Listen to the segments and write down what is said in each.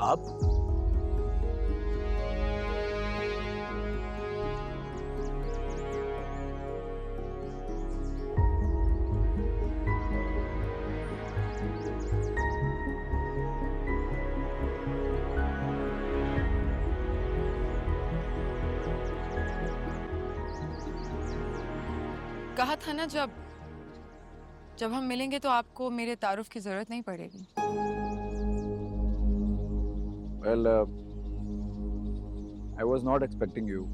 आप? कहा था ना, जब जब हम मिलेंगे तो आपको मेरे तारुफ की जरूरत नहीं पड़ेगी। Well, I was not expecting you.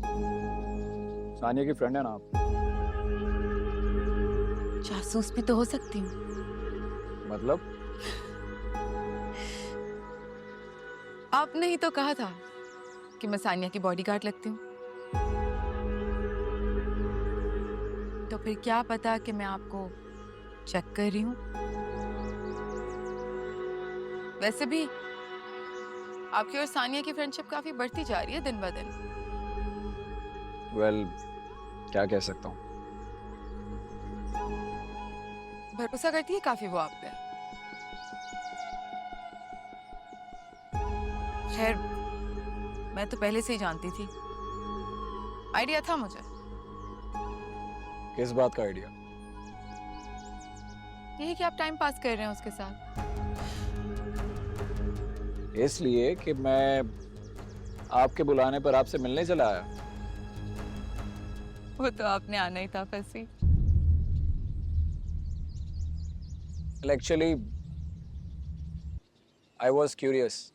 Sania की फ्रेंड है ना आप? जासूस भी तो हो सकती हूँ। मतलब? आपने ही तो कहा था कि मैं सानिया की बॉडीगार्ड लगती हूँ। तो फिर क्या पता कि मैं आपको चेक कर रही हूँ। वैसे भी आपकी और सानिया की फ्रेंडशिप काफी बढ़ती जा रही है दिन ब दिन। वेल, क्या कह सकता हूँ। भरोसा करती है काफी वो आप पे। खैर, मैं तो पहले से ही जानती थी। आइडिया था मुझे। किस बात का आइडिया? यही कि आप टाइम पास कर रहे हैं उसके साथ। इसलिए कि मैं आपके बुलाने पर आपसे मिलने चला आया। वो तो आपने आना ही था फंसी। एक्चुअली आई वॉज क्यूरियस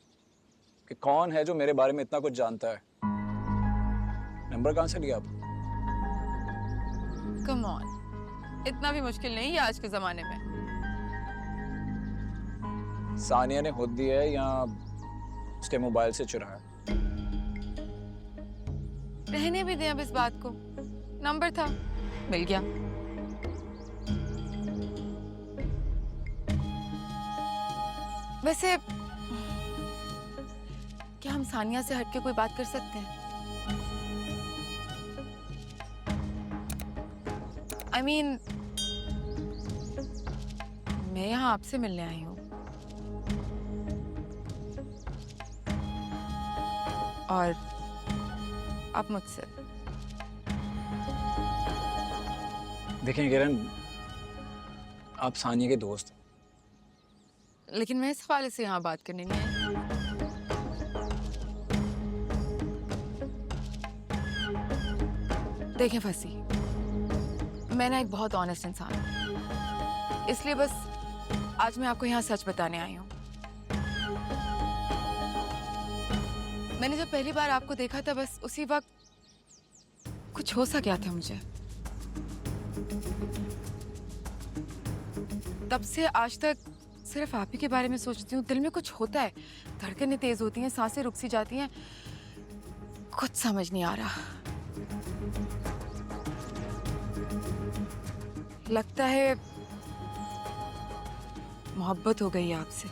कि कौन है जो मेरे बारे में इतना कुछ जानता है। नंबर कहाँ से लिया आपने? कम ऑन, इतना भी मुश्किल नहीं है आज के जमाने में। सानिया ने खुद दिया है या उसके मोबाइल से चुराया? रहने भी दें अब इस बात को। नंबर था, मिल गया। वैसे क्या हम सानिया से हटके कोई बात कर सकते हैं? I mean, मैं यहाँ आपसे मिलने आई हूँ और आप मुझसे। देखें किरण, आप सानिया के दोस्त हैं। लेकिन मैं इस हवाले से यहाँ बात करने नहीं आई। देखें फंसी, मैं ना एक बहुत ऑनेस्ट इंसान हूँ, इसलिए बस आज मैं आपको यहाँ सच बताने आई हूँ। मैंने जब पहली बार आपको देखा था, बस उसी वक्त कुछ हो सा गया था मुझे। तब से आज तक सिर्फ आप ही के बारे में सोचती हूँ। दिल में कुछ होता है, धड़कनें तेज होती हैं, सांसें रुक सी जाती हैं, कुछ समझ नहीं आ रहा। लगता है मोहब्बत हो गई है आपसे।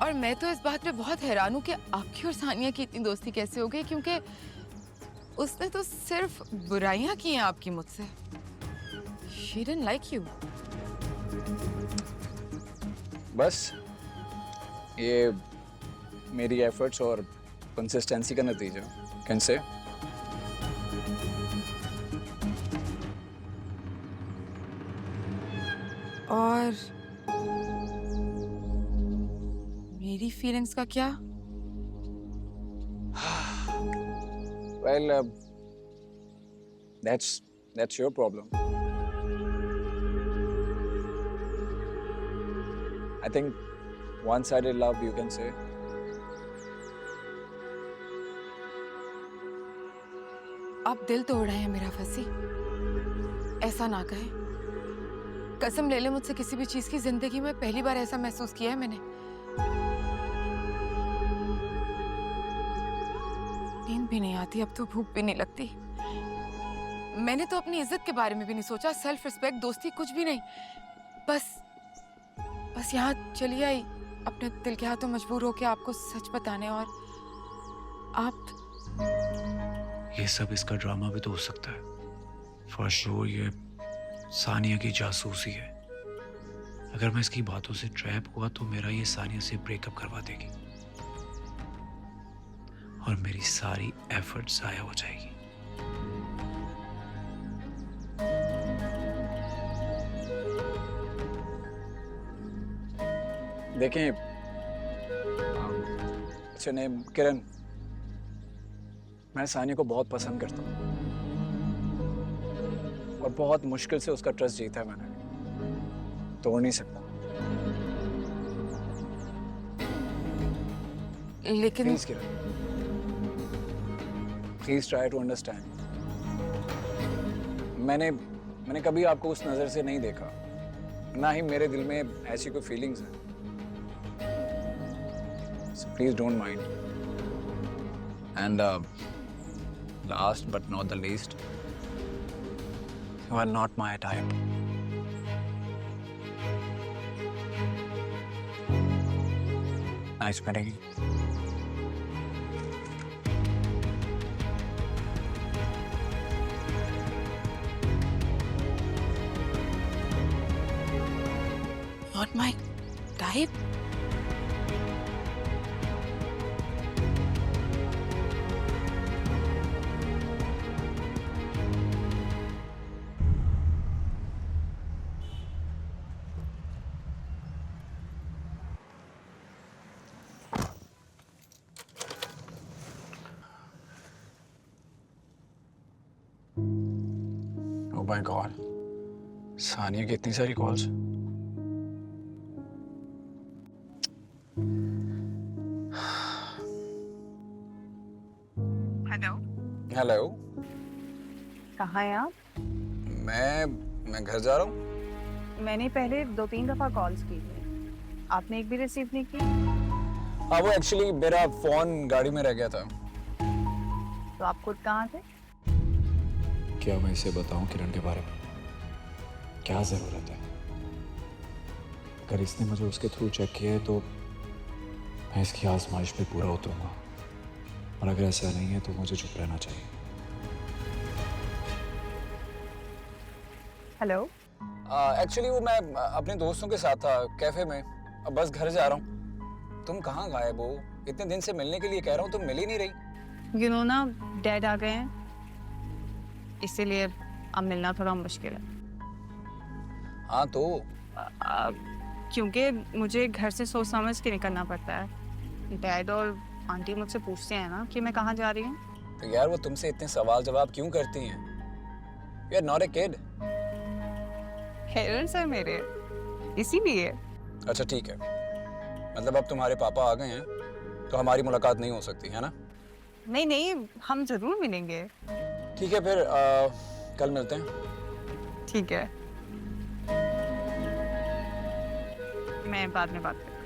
और मैं तो इस बात पे बहुत हैरान हूँ कि आपकी और सानिया की इतनी दोस्ती कैसे हो गई, क्योंकि उसने तो सिर्फ बुराइयां की हैं आपकी मुझसे। She didn't like you. बस ये मेरी एफर्ट्स और कंसिस्टेंसी का नतीजा। कैन से और मेरी फीलिंग्स का क्या? Well, that's your problem. I think one sided love, you can say. आप दिल तोड़ रहे हैं मेरा फंसी। ऐसा ना कहें। कसम ले ले मुझसे किसी भी चीज की, जिंदगी में पहली बार ऐसा महसूस किया है मैंने। नींद भी नहीं आती, अब तो भूख भी नहीं लगती। मैंने तो अपनी इज्जत के बारे में भी नहीं सोचा, सेल्फ रिस्पेक्ट, दोस्ती, कुछ भी नहीं। बस यहाँ चली आई अपने दिल के हाथों, मजबूर होके आपको सच बताने। और आप ये सब इसका ड्रामा भी तो हो सकता है। फॉर श्योर ये सानिया की जासूसी है। अगर मैं इसकी बातों से ट्रैप हुआ तो मेरा ये सानिया से ब्रेकअप करवा देगी और मेरी सारी एफर्ट जाया हो जाएगी। देखें, अच्छा नेम किरण, मैं सानिया को बहुत पसंद करता हूँ और बहुत मुश्किल से उसका ट्रस्ट जीता है मैंने, तोड़ नहीं सकता। लेकिन please Kiran, please try to understand. मैंने कभी आपको उस नजर से नहीं देखा, ना ही मेरे दिल में ऐसी कोई फीलिंग्स हैं। So please don't mind. And last but not the least, you are not my type. Nice meeting you. not my type. Oh my God. Sania की इतनी सारी कॉल्स। हेलो, हेलो, कहाँ हैं आप? मैं घर जा रहा हूँ। मैंने पहले 2-3 दफ़ा कॉल्स की थी, आपने एक भी रिसीव नहीं की। हाँ, वो एक्चुअली मेरा फोन गाड़ी में रह गया था। तो आप खुद कहाँ थे? क्या मैं इसे बताऊं किरण के बारे में? क्या ज़रूरत है? अगर इसने मुझे उसके थ्रू चेक किया है तो मैं इसकी आजमाइश पे पूरा उतरूंगा, और अगर ऐसा नहीं है तो मुझे चुप रहना चाहिए। हेलो, एक्चुअली वो मैं अपने दोस्तों के साथ था कैफे में, अब बस घर जा रहा हूँ। तुम कहाँ गायब हो? इतने दिन से मिलने के लिए कह रहा हूँ, तुम मिल ही नहीं रही। यू नो ना, डैड आ गए हैं, इसीलिए अब मिलना थोड़ा मुश्किल है। हाँ तो क्योंकि मुझे घर से सोच समझ के निकलना पड़ता है। डैड और आंटी मुझसे पूछते हैं ना कि मैं कहाँ जा रही हूँ। तो यार वो तुमसे इतने सवाल जवाब क्यों करती हैं? You are not a kid. Parents हैं मेरे, इसीलिए। अच्छा ठीक है, मतलब अब तुम्हारे पापा आ गए हैं तो हमारी मुलाकात नहीं हो सकती है ना? नहीं नहीं, हम जरूर मिलेंगे। ठीक है फिर कल मिलते हैं। ठीक है, मैं बाद में बात करती हूँ।